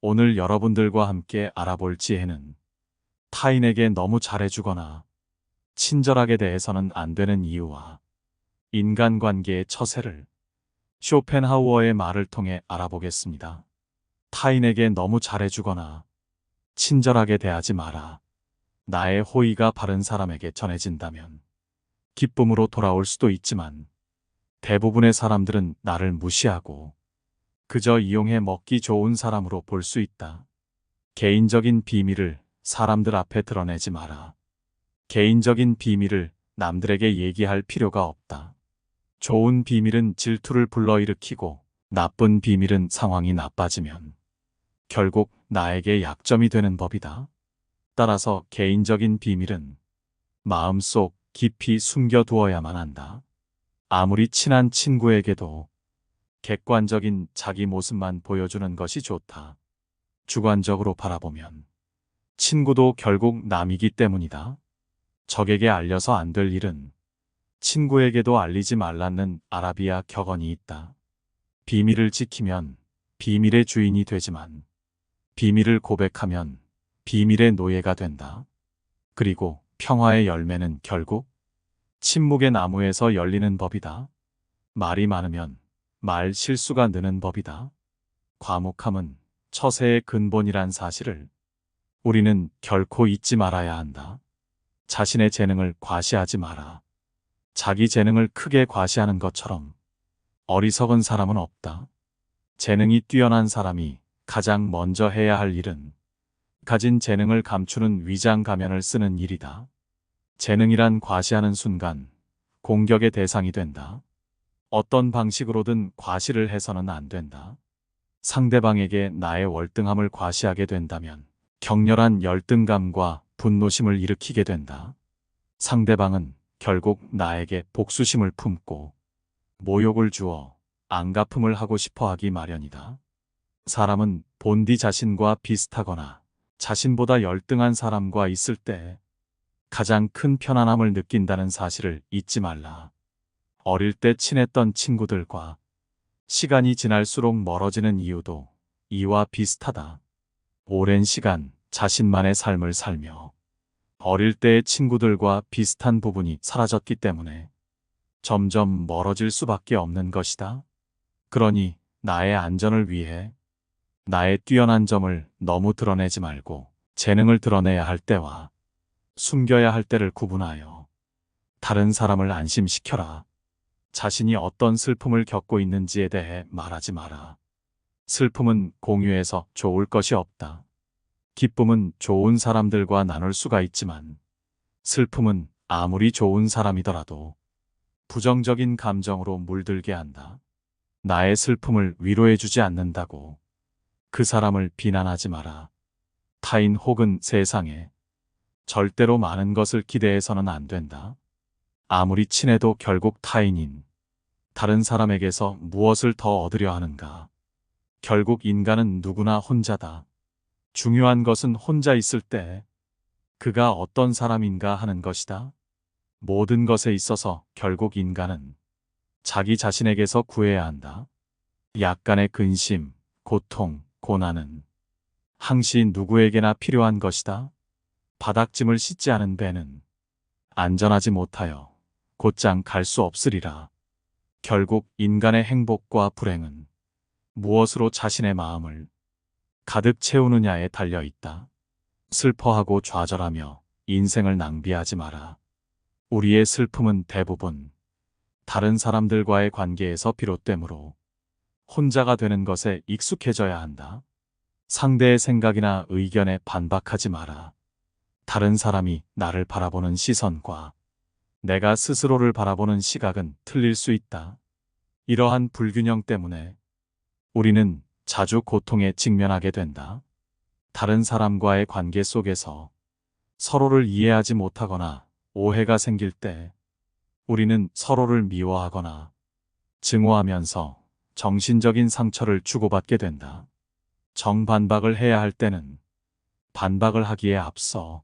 오늘 여러분들과 함께 알아볼 지혜는 타인에게 너무 잘해주거나 친절하게 대해서는 안 되는 이유와 인간관계의 처세를 쇼펜하우어의 말을 통해 알아보겠습니다. 타인에게 너무 잘해주거나 친절하게 대하지 마라. 나의 호의가 바른 사람에게 전해진다면 기쁨으로 돌아올 수도 있지만 대부분의 사람들은 나를 무시하고 그저 이용해 먹기 좋은 사람으로 볼 수 있다. 개인적인 비밀을 사람들 앞에 드러내지 마라. 개인적인 비밀을 남들에게 얘기할 필요가 없다. 좋은 비밀은 질투를 불러일으키고 나쁜 비밀은 상황이 나빠지면 결국 나에게 약점이 되는 법이다. 따라서 개인적인 비밀은 마음속 깊이 숨겨두어야만 한다. 아무리 친한 친구에게도 객관적인 자기 모습만 보여주는 것이 좋다. 주관적으로 바라보면 친구도 결국 남이기 때문이다. 적에게 알려서 안 될 일은 친구에게도 알리지 말라는 아라비아 격언이 있다. 비밀을 지키면 비밀의 주인이 되지만 비밀을 고백하면 비밀의 노예가 된다. 그리고 평화의 열매는 결국 침묵의 나무에서 열리는 법이다. 말이 많으면 말 실수가 느는 법이다. 과묵함은 처세의 근본이란 사실을 우리는 결코 잊지 말아야 한다. 자신의 재능을 과시하지 마라. 자기 재능을 크게 과시하는 것처럼 어리석은 사람은 없다. 재능이 뛰어난 사람이 가장 먼저 해야 할 일은 가진 재능을 감추는 위장 가면을 쓰는 일이다. 재능이란 과시하는 순간 공격의 대상이 된다. 어떤 방식으로든 과시를 해서는 안 된다. 상대방에게 나의 월등함을 과시하게 된다면 격렬한 열등감과 분노심을 일으키게 된다. 상대방은 결국 나에게 복수심을 품고 모욕을 주어 안갚음을 하고 싶어 하기 마련이다. 사람은 본디 자신과 비슷하거나 자신보다 열등한 사람과 있을 때 가장 큰 편안함을 느낀다는 사실을 잊지 말라. 어릴 때 친했던 친구들과 시간이 지날수록 멀어지는 이유도 이와 비슷하다. 오랜 시간 자신만의 삶을 살며 어릴 때의 친구들과 비슷한 부분이 사라졌기 때문에 점점 멀어질 수밖에 없는 것이다. 그러니 나의 안전을 위해 나의 뛰어난 점을 너무 드러내지 말고 재능을 드러내야 할 때와 숨겨야 할 때를 구분하여 다른 사람을 안심시켜라. 자신이 어떤 슬픔을 겪고 있는지에 대해 말하지 마라. 슬픔은 공유해서 좋을 것이 없다. 기쁨은 좋은 사람들과 나눌 수가 있지만 슬픔은 아무리 좋은 사람이더라도 부정적인 감정으로 물들게 한다. 나의 슬픔을 위로해주지 않는다고 그 사람을 비난하지 마라. 타인 혹은 세상에 절대로 많은 것을 기대해서는 안 된다. 아무리 친해도 결국 타인인 다른 사람에게서 무엇을 더 얻으려 하는가. 결국 인간은 누구나 혼자다. 중요한 것은 혼자 있을 때 그가 어떤 사람인가 하는 것이다. 모든 것에 있어서 결국 인간은 자기 자신에게서 구해야 한다. 약간의 근심, 고통, 고난은 항시 누구에게나 필요한 것이다. 바닥짐을 씻지 않은 배는 안전하지 못하여 곧장 갈 수 없으리라. 결국 인간의 행복과 불행은 무엇으로 자신의 마음을 가득 채우느냐에 달려 있다. 슬퍼하고 좌절하며 인생을 낭비하지 마라. 우리의 슬픔은 대부분 다른 사람들과의 관계에서 비롯되므로 혼자가 되는 것에 익숙해져야 한다. 상대의 생각이나 의견에 반박하지 마라. 다른 사람이 나를 바라보는 시선과 내가 스스로를 바라보는 시각은 틀릴 수 있다. 이러한 불균형 때문에 우리는 자주 고통에 직면하게 된다. 다른 사람과의 관계 속에서 서로를 이해하지 못하거나 오해가 생길 때 우리는 서로를 미워하거나 증오하면서 정신적인 상처를 주고받게 된다. 정반박을 해야 할 때는 반박을 하기에 앞서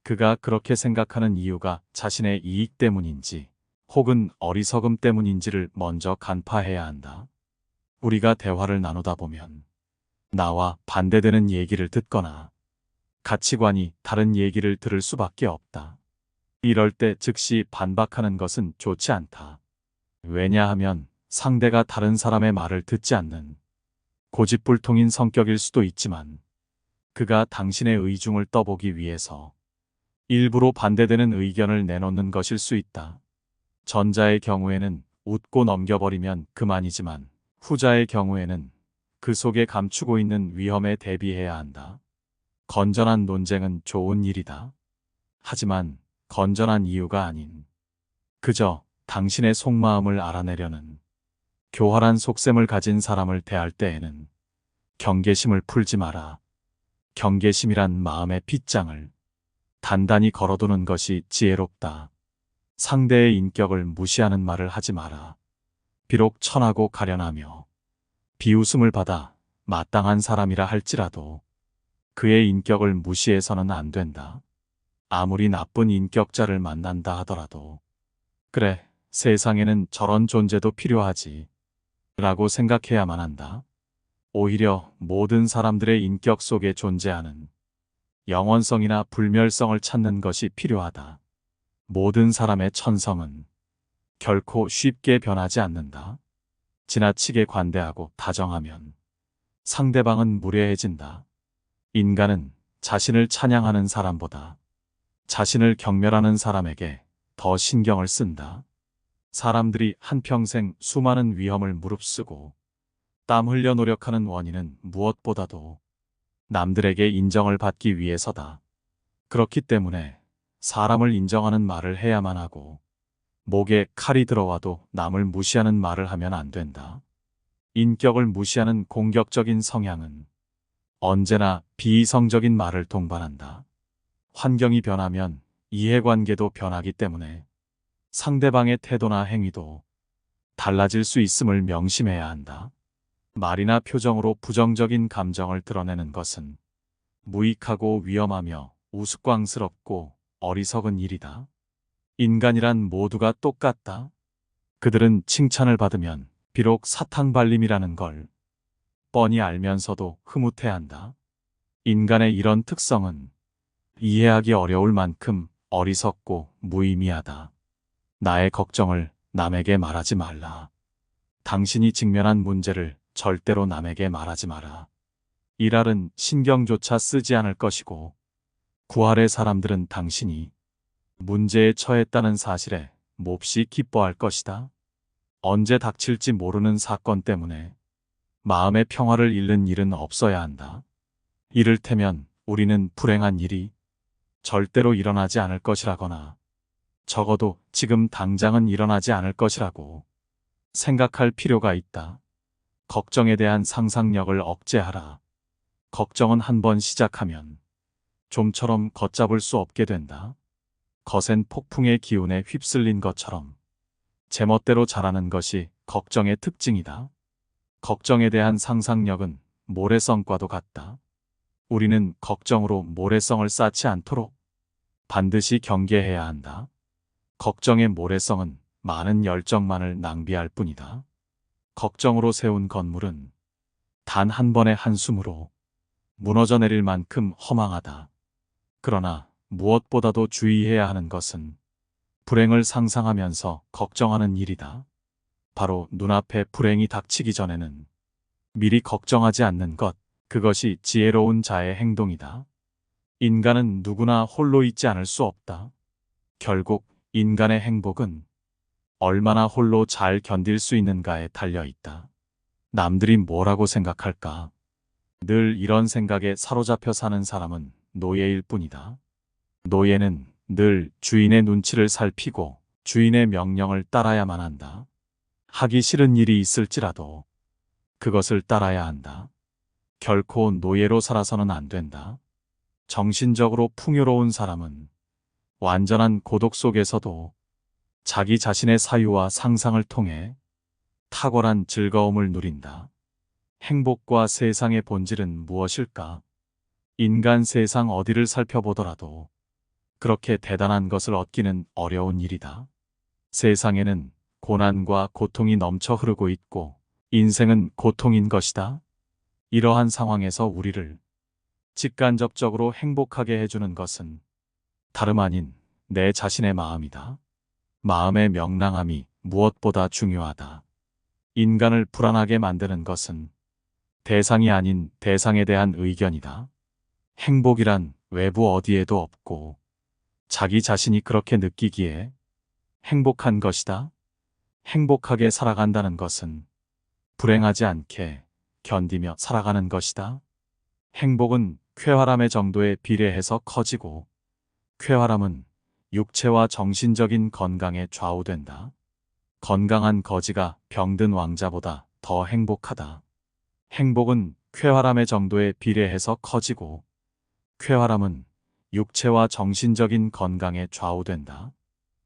그가 그렇게 생각하는 이유가 자신의 이익 때문인지 혹은 어리석음 때문인지를 먼저 간파해야 한다. 우리가 대화를 나누다 보면 나와 반대되는 얘기를 듣거나 가치관이 다른 얘기를 들을 수밖에 없다. 이럴 때 즉시 반박하는 것은 좋지 않다. 왜냐하면 상대가 다른 사람의 말을 듣지 않는 고집불통인 성격일 수도 있지만 그가 당신의 의중을 떠보기 위해서 일부러 반대되는 의견을 내놓는 것일 수 있다. 전자의 경우에는 웃고 넘겨버리면 그만이지만 후자의 경우에는 그 속에 감추고 있는 위험에 대비해야 한다. 건전한 논쟁은 좋은 일이다. 하지만 건전한 이유가 아닌 그저 당신의 속마음을 알아내려는 교활한 속셈을 가진 사람을 대할 때에는 경계심을 풀지 마라. 경계심이란 마음의 빗장을 단단히 걸어두는 것이 지혜롭다. 상대의 인격을 무시하는 말을 하지 마라. 비록 천하고 가련하며 비웃음을 받아 마땅한 사람이라 할지라도 그의 인격을 무시해서는 안 된다. 아무리 나쁜 인격자를 만난다 하더라도 그래, 세상에는 저런 존재도 필요하지 라고 생각해야만 한다. 오히려 모든 사람들의 인격 속에 존재하는 영원성이나 불멸성을 찾는 것이 필요하다. 모든 사람의 천성은 결코 쉽게 변하지 않는다. 지나치게 관대하고 다정하면 상대방은 무례해진다. 인간은 자신을 찬양하는 사람보다 자신을 경멸하는 사람에게 더 신경을 쓴다. 사람들이 한평생 수많은 위험을 무릅쓰고 땀 흘려 노력하는 원인은 무엇보다도 남들에게 인정을 받기 위해서다. 그렇기 때문에 사람을 인정하는 말을 해야만 하고 목에 칼이 들어와도 남을 무시하는 말을 하면 안 된다. 인격을 무시하는 공격적인 성향은 언제나 비이성적인 말을 동반한다. 환경이 변하면 이해관계도 변하기 때문에 상대방의 태도나 행위도 달라질 수 있음을 명심해야 한다. 말이나 표정으로 부정적인 감정을 드러내는 것은 무익하고 위험하며 우스꽝스럽고 어리석은 일이다. 인간이란 모두가 똑같다. 그들은 칭찬을 받으면 비록 사탕발림이라는 걸 뻔히 알면서도 흐뭇해한다. 인간의 이런 특성은 이해하기 어려울 만큼 어리석고 무의미하다. 나의 걱정을 남에게 말하지 말라. 당신이 직면한 문제를 절대로 남에게 말하지 마라. 일할은 신경조차 쓰지 않을 것이고 구할의 사람들은 당신이 문제에 처했다는 사실에 몹시 기뻐할 것이다. 언제 닥칠지 모르는 사건 때문에 마음의 평화를 잃는 일은 없어야 한다. 이를테면 우리는 불행한 일이 절대로 일어나지 않을 것이라거나 적어도 지금 당장은 일어나지 않을 것이라고 생각할 필요가 있다. 걱정에 대한 상상력을 억제하라. 걱정은 한번 시작하면 좀처럼 걷잡을 수 없게 된다. 거센 폭풍의 기운에 휩쓸린 것처럼 제멋대로 자라는 것이 걱정의 특징이다. 걱정에 대한 상상력은 모래성과도 같다. 우리는 걱정으로 모래성을 쌓지 않도록 반드시 경계해야 한다. 걱정의 모래성은 많은 열정만을 낭비할 뿐이다. 걱정으로 세운 건물은 단 한 번의 한숨으로 무너져 내릴 만큼 허망하다. 그러나 무엇보다도 주의해야 하는 것은 불행을 상상하면서 걱정하는 일이다. 바로 눈앞에 불행이 닥치기 전에는 미리 걱정하지 않는 것, 그것이 지혜로운 자의 행동이다. 인간은 누구나 홀로 있지 않을 수 없다. 결국 인간의 행복은 얼마나 홀로 잘 견딜 수 있는가에 달려 있다. 남들이 뭐라고 생각할까? 늘 이런 생각에 사로잡혀 사는 사람은 노예일 뿐이다. 노예는 늘 주인의 눈치를 살피고 주인의 명령을 따라야만 한다. 하기 싫은 일이 있을지라도 그것을 따라야 한다. 결코 노예로 살아서는 안 된다. 정신적으로 풍요로운 사람은 완전한 고독 속에서도 자기 자신의 사유와 상상을 통해 탁월한 즐거움을 누린다. 행복과 세상의 본질은 무엇일까? 인간 세상 어디를 살펴보더라도 그렇게 대단한 것을 얻기는 어려운 일이다. 세상에는 고난과 고통이 넘쳐 흐르고 있고 인생은 고통인 것이다. 이러한 상황에서 우리를 직간접적으로 행복하게 해주는 것은 다름 아닌 내 자신의 마음이다. 마음의 명랑함이 무엇보다 중요하다. 인간을 불안하게 만드는 것은 대상이 아닌 대상에 대한 의견이다. 행복이란 외부 어디에도 없고 자기 자신이 그렇게 느끼기에 행복한 것이다. 행복하게 살아간다는 것은 불행하지 않게 견디며 살아가는 것이다. 행복은 쾌활함의 정도에 비례해서 커지고 쾌활함은 육체와 정신적인 건강에 좌우된다. 건강한 거지가 병든 왕자보다 더 행복하다. 행복은 쾌활함의 정도에 비례해서 커지고 쾌활함은 육체와 정신적인 건강에 좌우된다.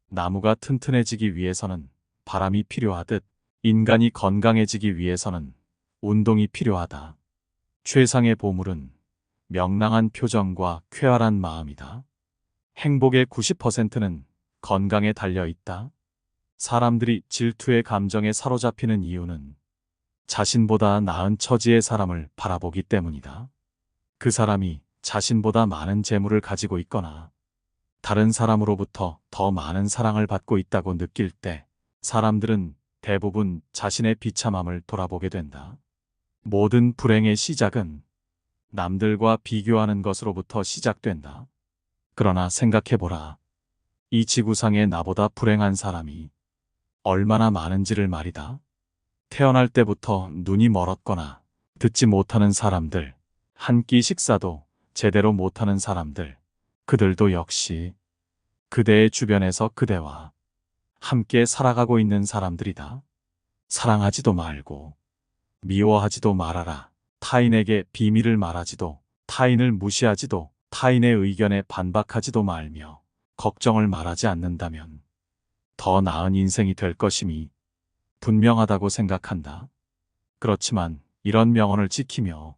나무가 튼튼해지기 위해서는 바람이 필요하듯 인간이 건강해지기 위해서는 운동이 필요하다. 최상의 보물은 명랑한 표정과 쾌활한 마음이다. 행복의 90%는 건강에 달려 있다. 사람들이 질투의 감정에 사로잡히는 이유는 자신보다 나은 처지의 사람을 바라보기 때문이다. 그 사람이 자신보다 많은 재물을 가지고 있거나 다른 사람으로부터 더 많은 사랑을 받고 있다고 느낄 때 사람들은 대부분 자신의 비참함을 돌아보게 된다. 모든 불행의 시작은 남들과 비교하는 것으로부터 시작된다. 그러나 생각해보라. 이 지구상에 나보다 불행한 사람이 얼마나 많은지를 말이다. 태어날 때부터 눈이 멀었거나 듣지 못하는 사람들, 한 끼 식사도 제대로 못하는 사람들, 그들도 역시 그대의 주변에서 그대와 함께 살아가고 있는 사람들이다. 사랑하지도 말고 미워하지도 말아라. 타인에게 비밀을 말하지도, 타인을 무시하지도, 타인의 의견에 반박하지도 말며 걱정을 말하지 않는다면 더 나은 인생이 될 것임이 분명하다고 생각한다. 그렇지만 이런 명언을 지키며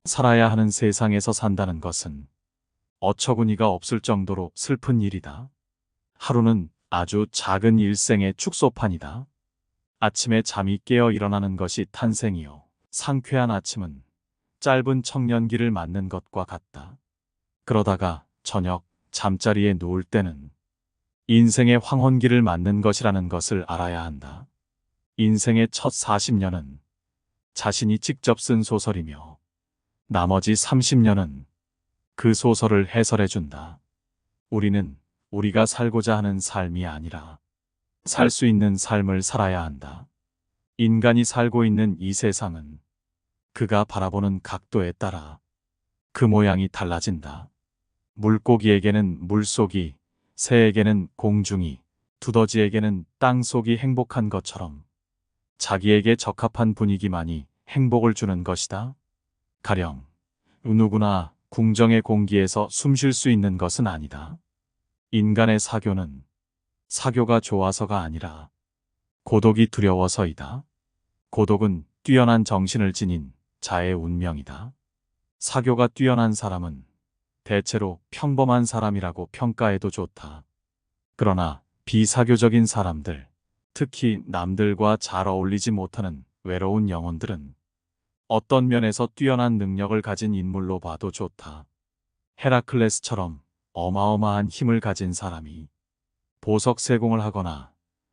살아야 하는 세상에서 산다는 것은 어처구니가 없을 정도로 슬픈 일이다. 하루는 아주 작은 일생의 축소판이다. 아침에 잠이 깨어 일어나는 것이 탄생이요. 상쾌한 아침은 짧은 청년기를 맞는 것과 같다. 그러다가 저녁 잠자리에 누울 때는 인생의 황혼기를 맞는 것이라는 것을 알아야 한다. 인생의 첫 40년은 자신이 직접 쓴 소설이며 나머지 30년은 그 소설을 해설해준다. 우리는 우리가 살고자 하는 삶이 아니라 살 수 있는 삶을 살아야 한다. 인간이 살고 있는 이 세상은 그가 바라보는 각도에 따라 그 모양이 달라진다. 물고기에게는 물속이, 새에게는 공중이, 두더지에게는 땅속이 행복한 것처럼 자기에게 적합한 분위기만이 행복을 주는 것이다. 가령 누구나 궁정의 공기에서 숨 쉴 수 있는 것은 아니다. 인간의 사교는 사교가 좋아서가 아니라 고독이 두려워서이다. 고독은 뛰어난 정신을 지닌 자의 운명이다. 사교가 뛰어난 사람은 대체로 평범한 사람이라고 평가해도 좋다. 그러나 비사교적인 사람들, 특히 남들과 잘 어울리지 못하는 외로운 영혼들은 어떤 면에서 뛰어난 능력을 가진 인물로 봐도 좋다. 헤라클레스처럼 어마어마한 힘을 가진 사람이 보석 세공을 하거나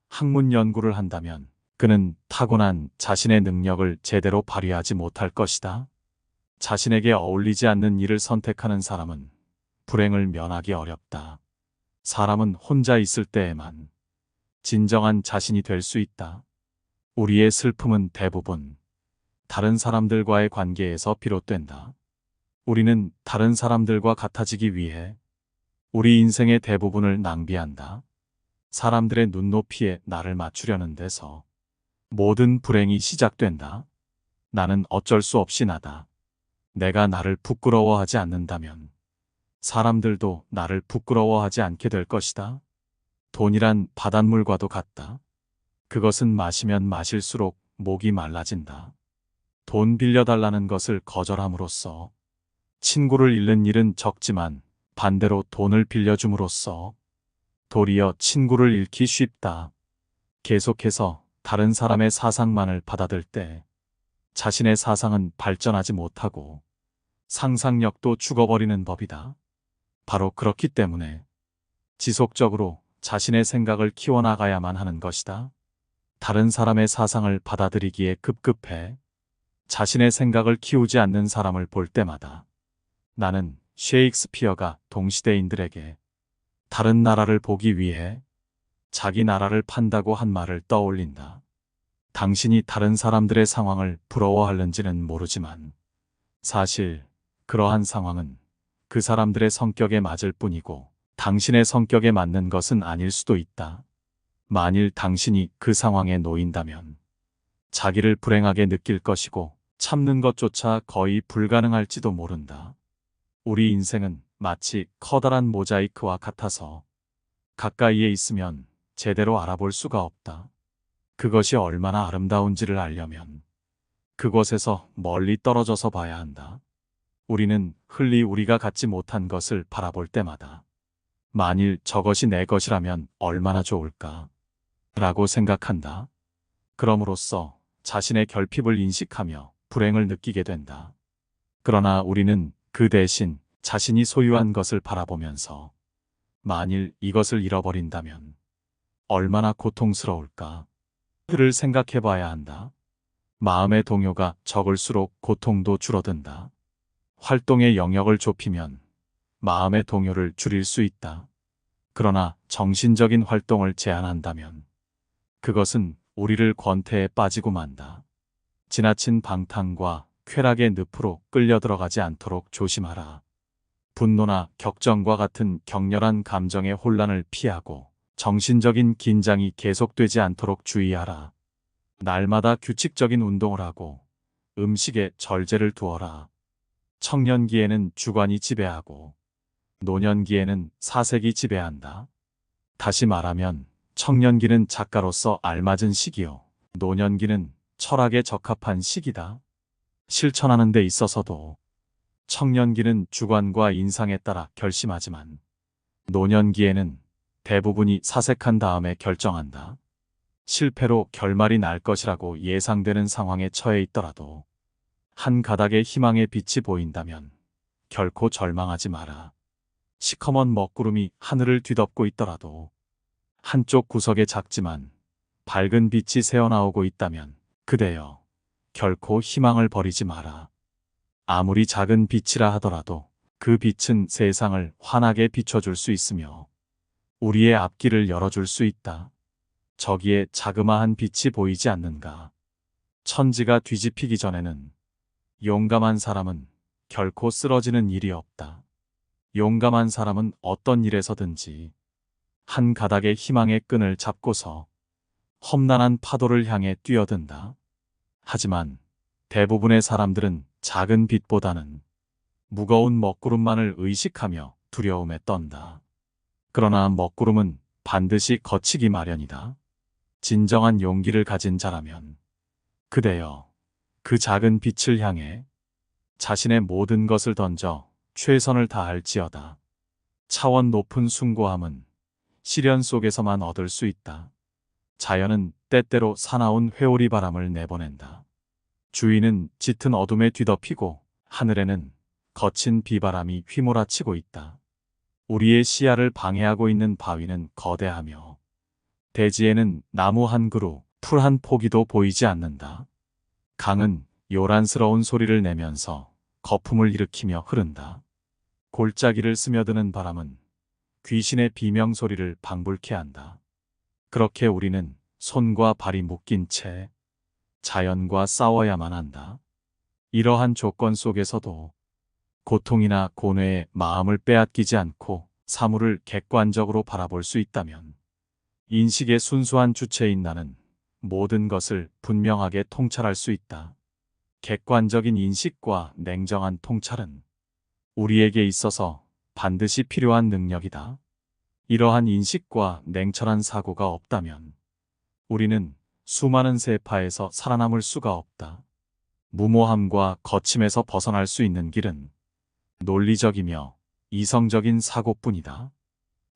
학문 연구를 한다면 그는 타고난 자신의 능력을 제대로 발휘하지 못할 것이다. 자신에게 어울리지 않는 일을 선택하는 사람은 불행을 면하기 어렵다. 사람은 혼자 있을 때에만 진정한 자신이 될 수 있다. 우리의 슬픔은 대부분 다른 사람들과의 관계에서 비롯된다. 우리는 다른 사람들과 같아지기 위해 우리 인생의 대부분을 낭비한다. 사람들의 눈높이에 나를 맞추려는 데서 모든 불행이 시작된다. 나는 어쩔 수 없이 나다. 내가 나를 부끄러워하지 않는다면 사람들도 나를 부끄러워하지 않게 될 것이다. 돈이란 바닷물과도 같다. 그것은 마시면 마실수록 목이 말라진다. 돈 빌려달라는 것을 거절함으로써 친구를 잃는 일은 적지만 반대로 돈을 빌려줌으로써 도리어 친구를 잃기 쉽다. 계속해서 다른 사람의 사상만을 받아들 때 자신의 사상은 발전하지 못하고 상상력도 죽어버리는 법이다. 바로 그렇기 때문에 지속적으로 자신의 생각을 키워나가야만 하는 것이다. 다른 사람의 사상을 받아들이기에 급급해 자신의 생각을 키우지 않는 사람을 볼 때마다 나는 셰익스피어가 동시대인들에게 다른 나라를 보기 위해 자기 나라를 판다고 한 말을 떠올린다. 당신이 다른 사람들의 상황을 부러워하는지는 모르지만 사실 그러한 상황은 그 사람들의 성격에 맞을 뿐이고 당신의 성격에 맞는 것은 아닐 수도 있다. 만일 당신이 그 상황에 놓인다면 자기를 불행하게 느낄 것이고 참는 것조차 거의 불가능할지도 모른다. 우리 인생은 마치 커다란 모자이크와 같아서 가까이에 있으면 제대로 알아볼 수가 없다. 그것이 얼마나 아름다운지를 알려면 그곳에서 멀리 떨어져서 봐야 한다. 우리는 흔히 우리가 갖지 못한 것을 바라볼 때마다 만일 저것이 내 것이라면 얼마나 좋을까? 라고 생각한다. 그럼으로써 자신의 결핍을 인식하며 불행을 느끼게 된다. 그러나 우리는 그 대신 자신이 소유한 것을 바라보면서 만일 이것을 잃어버린다면 얼마나 고통스러울까? 를 생각해 봐야 한다. 마음의 동요가 적을수록 고통도 줄어든다. 활동의 영역을 좁히면 마음의 동요를 줄일 수 있다. 그러나 정신적인 활동을 제한한다면 그것은 우리를 권태에 빠지고 만다. 지나친 방탕과 쾌락의 늪으로 끌려 들어가지 않도록 조심하라. 분노나 격정과 같은 격렬한 감정의 혼란을 피하고 정신적인 긴장이 계속되지 않도록 주의하라. 날마다 규칙적인 운동을 하고 음식에 절제를 두어라. 청년기에는 주관이 지배하고 노년기에는 사색이 지배한다. 다시 말하면 청년기는 작가로서 알맞은 시기요. 노년기는 철학에 적합한 시기다. 실천하는 데 있어서도 청년기는 주관과 인상에 따라 결심하지만 노년기에는 대부분이 사색한 다음에 결정한다. 실패로 결말이 날 것이라고 예상되는 상황에 처해 있더라도 한 가닥의 희망의 빛이 보인다면 결코 절망하지 마라. 시커먼 먹구름이 하늘을 뒤덮고 있더라도 한쪽 구석에 작지만 밝은 빛이 새어나오고 있다면 그대여 결코 희망을 버리지 마라. 아무리 작은 빛이라 하더라도 그 빛은 세상을 환하게 비춰줄 수 있으며 우리의 앞길을 열어줄 수 있다. 저기에 자그마한 빛이 보이지 않는가? 천지가 뒤집히기 전에는 용감한 사람은 결코 쓰러지는 일이 없다. 용감한 사람은 어떤 일에서든지 한 가닥의 희망의 끈을 잡고서 험난한 파도를 향해 뛰어든다. 하지만 대부분의 사람들은 작은 빛보다는 무거운 먹구름만을 의식하며 두려움에 떤다. 그러나 먹구름은 반드시 거치기 마련이다. 진정한 용기를 가진 자라면 그대여 그 작은 빛을 향해 자신의 모든 것을 던져 최선을 다할지어다. 차원 높은 숭고함은 시련 속에서만 얻을 수 있다. 자연은 때때로 사나운 회오리 바람을 내보낸다. 주위는 짙은 어둠에 뒤덮이고 하늘에는 거친 비바람이 휘몰아치고 있다. 우리의 시야를 방해하고 있는 바위는 거대하며 대지에는 나무 한 그루, 풀 한 포기도 보이지 않는다. 강은 요란스러운 소리를 내면서 거품을 일으키며 흐른다. 골짜기를 스며드는 바람은 귀신의 비명소리를 방불케 한다. 그렇게 우리는 손과 발이 묶인 채 자연과 싸워야만 한다. 이러한 조건 속에서도 고통이나 고뇌에 마음을 빼앗기지 않고 사물을 객관적으로 바라볼 수 있다면 인식의 순수한 주체인 나는 모든 것을 분명하게 통찰할 수 있다. 객관적인 인식과 냉정한 통찰은 우리에게 있어서 반드시 필요한 능력이다. 이러한 인식과 냉철한 사고가 없다면 우리는 수많은 세파에서 살아남을 수가 없다. 무모함과 거침에서 벗어날 수 있는 길은 논리적이며 이성적인 사고뿐이다.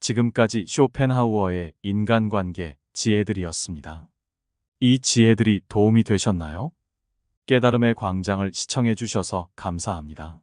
지금까지 쇼펜하우어의 인간관계 지혜들이었습니다. 이 지혜들이 도움이 되셨나요? 깨달음의 광장을 시청해 주셔서 감사합니다.